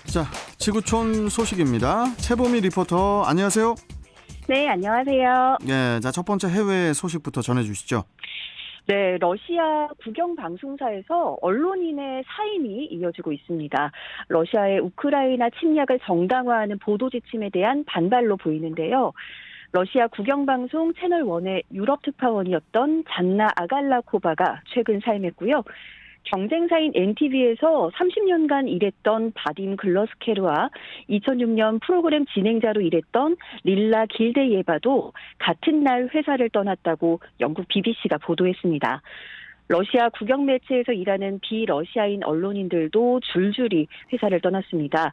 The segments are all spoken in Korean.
자, 지구촌 소식입니다. 최보미 리포터, 안녕하세요. 네, 안녕하세요. 네, 자, 첫 번째 해외 소식부터 전해주시죠. 네, 러시아 국영방송사에서 언론인의 사임이 이어지고 있습니다. 러시아의 우크라이나 침략을 정당화하는 보도 지침에 대한 반발로 보이는데요. 러시아 국영방송 채널1의 유럽 특파원이었던 잔나 아갈라코바가 최근 사임했고요. 경쟁사인 NTV에서 30년간 일했던 바딤 글러스케르와 2006년 프로그램 진행자로 일했던 릴라 길데예바도 같은 날 회사를 떠났다고 영국 BBC가 보도했습니다. 러시아 국영 매체에서 일하는 비러시아인 언론인들도 줄줄이 회사를 떠났습니다.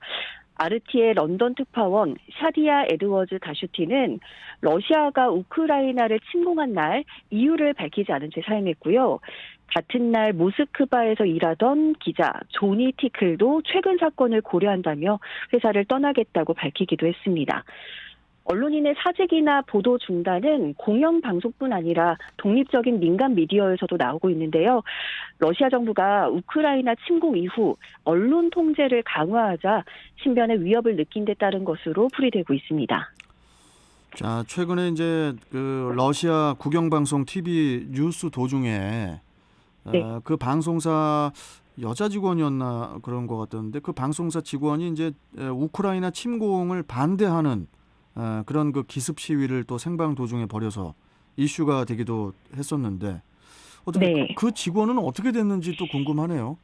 아르티의 런던 특파원 샤디아 에드워즈 다슈티는 러시아가 우크라이나를 침공한 날 이유를 밝히지 않은 채 사임했고요. 같은 날 모스크바에서 일하던 기자 조니 티클도 최근 사건을 고려한다며 회사를 떠나겠다고 밝히기도 했습니다. 언론인의 사직이나 보도 중단은 공영방송뿐 아니라 독립적인 민간 미디어에서도 나오고 있는데요. 러시아 정부가 우크라이나 침공 이후 언론 통제를 강화하자 신변의 위협을 느낀 데 따른 것으로 풀이되고 있습니다. 자, 최근에 이제 그 러시아 국영방송 TV 뉴스 도중에 네. 그 방송사 여자 직원이었나 그런 것 같던데 그 방송사 직원이 이제 우크라이나 침공을 반대하는 그런 그 기습 시위를 또 생방 도중에 벌여서 이슈가 되기도 했었는데 어떻게 네. 그 직원은 어떻게 됐는지 또 궁금하네요.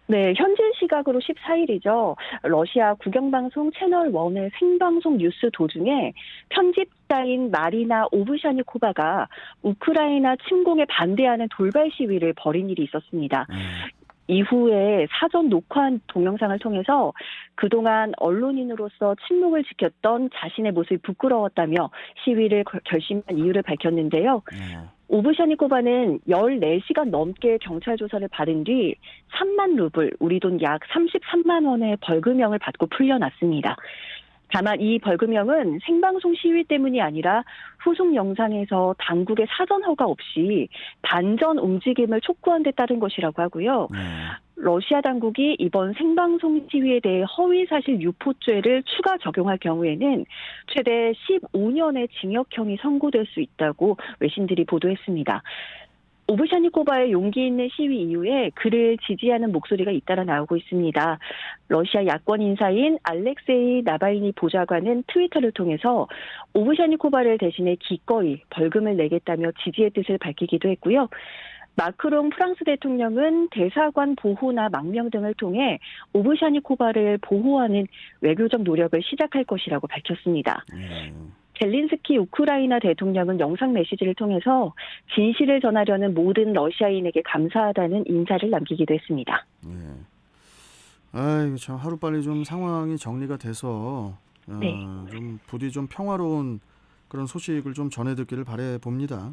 네, 현지 시각으로 14일이죠. 러시아 국영방송 채널1의 생방송 뉴스 도중에 편집자인 마리나 오브샤니코바가 우크라이나 침공에 반대하는 돌발 시위를 벌인 일이 있었습니다. 이후에 사전 녹화한 동영상을 통해서 그동안 언론인으로서 침묵을 지켰던 자신의 모습이 부끄러웠다며 시위를 결심한 이유를 밝혔는데요. 오브샤니코바는 14시간 넘게 경찰 조사를 받은 뒤 3만 루블, 우리 돈 약 33만 원의 벌금형을 받고 풀려났습니다. 다만 이 벌금형은 생방송 시위 때문이 아니라 후속 영상에서 당국의 사전 허가 없이 반전 움직임을 촉구한 데 따른 것이라고 하고요. 러시아 당국이 이번 생방송 시위에 대해 허위사실 유포죄를 추가 적용할 경우에는 최대 15년의 징역형이 선고될 수 있다고 외신들이 보도했습니다. 오브샤니코바의 용기 있는 시위 이후에 그를 지지하는 목소리가 잇따라 나오고 있습니다. 러시아 야권 인사인 알렉세이 나발니 보좌관은 트위터를 통해서 오브샤니코바를 대신해 기꺼이 벌금을 내겠다며 지지의 뜻을 밝히기도 했고요. 마크롱 프랑스 대통령은 대사관 보호나 망명 등을 통해 오브샤니코바를 보호하는 외교적 노력을 시작할 것이라고 밝혔습니다. 젤린스키 우크라이나 대통령은 영상 메시지를 통해서 진실을 전하려는 모든 러시아인에게 감사하다는 인사를 남기기도 했습니다. 아이고, 참 하루빨리 좀 상황이 정리가 돼서 네. 좀 부디 좀 평화로운 그런 소식을 좀 전해 듣기를 바래 봅니다.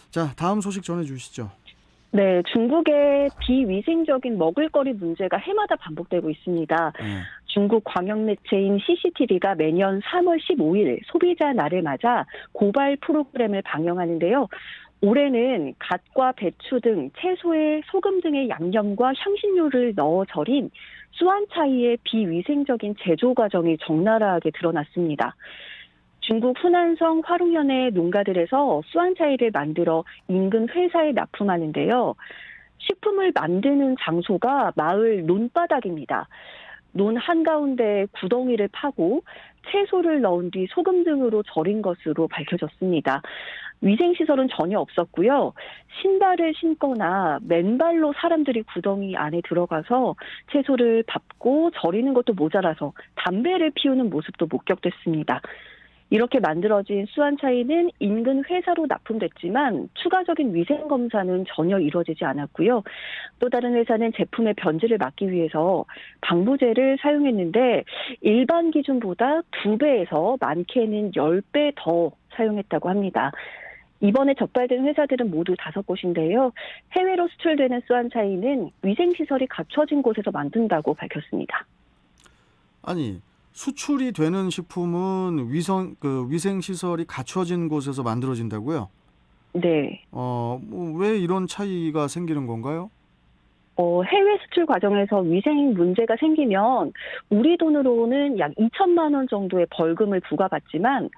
자, 다음 소식 전해 주시죠. 네, 중국의 비위생적인 먹을거리 문제가 해마다 반복되고 있습니다. 중국 광영 매체인 CCTV가 매년 3월 15일 소비자 날을 맞아 고발 프로그램을 방영하는데요. 올해는 갓과 배추 등 채소에 소금 등의 양념과 향신료를 넣어 절인 수완차이의 비위생적인 제조 과정이 적나라하게 드러났습니다. 중국 후난성 화룡현의 농가들에서 수완차이를 만들어 인근 회사에 납품하는데요. 식품을 만드는 장소가 마을 논바닥입니다. 논 한가운데 구덩이를 파고 채소를 넣은 뒤 소금 등으로 절인 것으로 밝혀졌습니다. 위생시설은 전혀 없었고요. 신발을 신거나 맨발로 사람들이 구덩이 안에 들어가서 채소를 밟고 절이는 것도 모자라서 담배를 피우는 모습도 목격됐습니다. 이렇게 만들어진 수완차이는 인근 회사로 납품됐지만 추가적인 위생검사는 전혀 이루어지지 않았고요. 또 다른 회사는 제품의 변질을 막기 위해서 방부제를 사용했는데 일반 기준보다 2배에서 많게는 10배 더 사용했다고 합니다. 이번에 적발된 회사들은 모두 5곳인데요. 해외로 수출되는 수완차이는 위생시설이 갖춰진 곳에서 만든다고 밝혔습니다. 아니, 수출이 되는 식품은 위생 시설이 갖춰진 곳에서 만들어진다고요? 네. 왜 이런 차이가 생기는 건가요? 해외 수출 과정에서 위생 문제가 생기면 우리 돈으로는 약 2천만 원 정도의 벌금을 부과받지만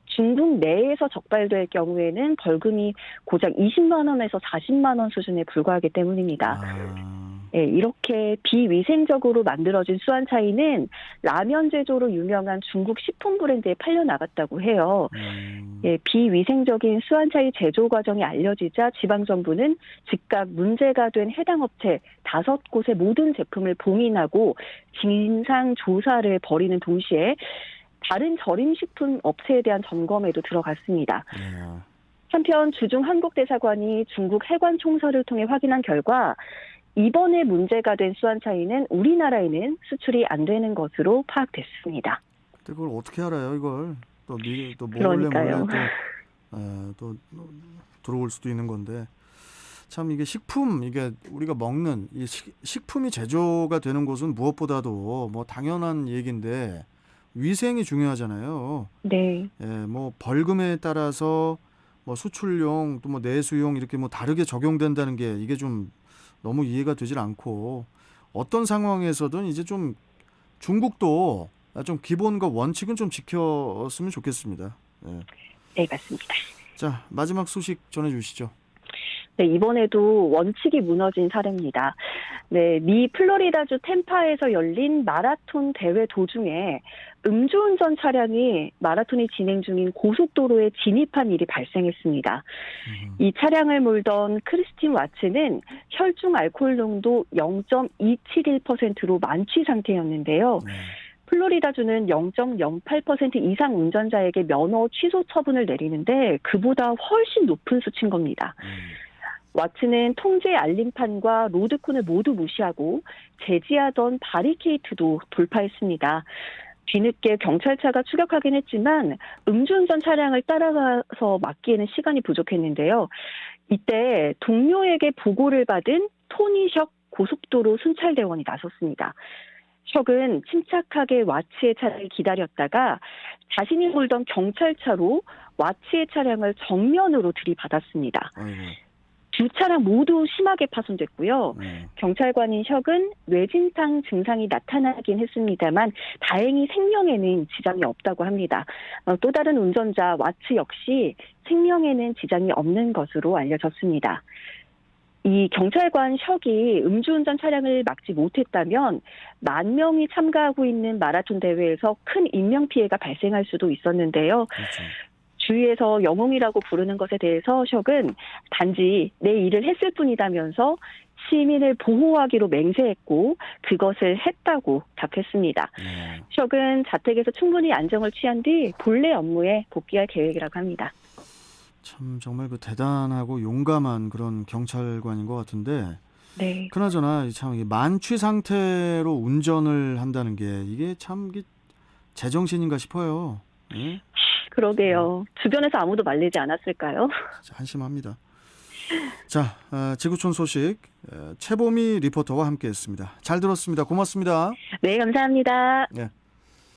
중국 내에서 적발될 경우에는 벌금이 고작 20만 원에서 40만 원 수준에 불과하기 때문입니다. 아, 예, 이렇게 비위생적으로 만들어진 수완차이는 라면 제조로 유명한 중국 식품 브랜드에 팔려 나갔다고 해요. 예, 비위생적인 수완차이 제조 과정이 알려지자 지방정부는 즉각 문제가 된 해당 업체 5곳의 모든 제품을 봉인하고 진상 조사를 벌이는 동시에 다른 절임식품 업체에 대한 점검에도 들어갔습니다. 네. 한편 주중 한국대사관이 중국 해관 총서를 통해 확인한 결과 이번에 문제가 된 수완차이는 우리나라에는 수출이 안 되는 것으로 파악됐습니다. 근데 그걸 어떻게 알아요, 이걸? 또 미리 또 몰래 그러니까요. 또 들어올 수도 있는 건데. 참 이게 식품, 이게 우리가 먹는 이 식품이 제조가 되는 곳은 무엇보다도 뭐 당연한 얘기인데 위생이 중요하잖아요. 네. 예, 뭐 벌금에 따라서 뭐 수출용 또 뭐 내수용 이렇게 뭐 다르게 적용된다는 게 이게 좀 너무 이해가 되질 않고 어떤 상황에서든 이제 좀 중국도 좀 기본과 원칙은 좀 지켰으면 좋겠습니다. 예. 네, 맞습니다. 자, 마지막 소식 전해주시죠. 네, 이번에도 원칙이 무너진 사례입니다. 네, 미 플로리다주 템파에서 열린 마라톤 대회 도중에 음주운전 차량이 마라톤이 진행 중인 고속도로에 진입한 일이 발생했습니다. 이 차량을 몰던 크리스틴 와츠는 혈중 알코올 농도 0.271%로 만취 상태였는데요. 네. 플로리다주는 0.08% 이상 운전자에게 면허 취소 처분을 내리는데 그보다 훨씬 높은 수치인 겁니다. 와츠는 통제 알림판과 로드콘을 모두 무시하고 제지하던 바리케이트도 돌파했습니다. 뒤늦게 경찰차가 추격하긴 했지만 음주운전 차량을 따라가서 막기에는 시간이 부족했는데요. 이때 동료에게 보고를 받은 토니 석 고속도로 순찰대원이 나섰습니다. 석은 침착하게 와츠의 차량을 기다렸다가 자신이 몰던 경찰차로 와츠의 차량을 정면으로 들이받았습니다. 아이고. 두 차량 모두 심하게 파손됐고요. 네. 경찰관인 석은 뇌진탕 증상이 나타나긴 했습니다만 다행히 생명에는 지장이 없다고 합니다. 또 다른 운전자 와츠 역시 생명에는 지장이 없는 것으로 알려졌습니다. 이 경찰관 석이 음주운전 차량을 막지 못했다면 10,000명이 참가하고 있는 마라톤 대회에서 큰 인명피해가 발생할 수도 있었는데요. 그렇죠. 주위에서 영웅이라고 부르는 것에 대해서 석은 단지 내 일을 했을 뿐이다면서 시민을 보호하기로 맹세했고 그것을 했다고 답했습니다. 네. 석은 자택에서 충분히 안정을 취한 뒤 본래 업무에 복귀할 계획이라고 합니다. 참 정말 그 대단하고 용감한 그런 경찰관인 것 같은데 네. 그나저나 참 이게 만취 상태로 운전을 한다는 게 이게 참 이게 제정신인가 싶어요. 예? 그러게요. 주변에서 아무도 말리지 않았을까요? 진짜 한심합니다. 자, 지구촌 소식 최보미 리포터와 함께했습니다. 잘 들었습니다. 고맙습니다. 네, 감사합니다. 네.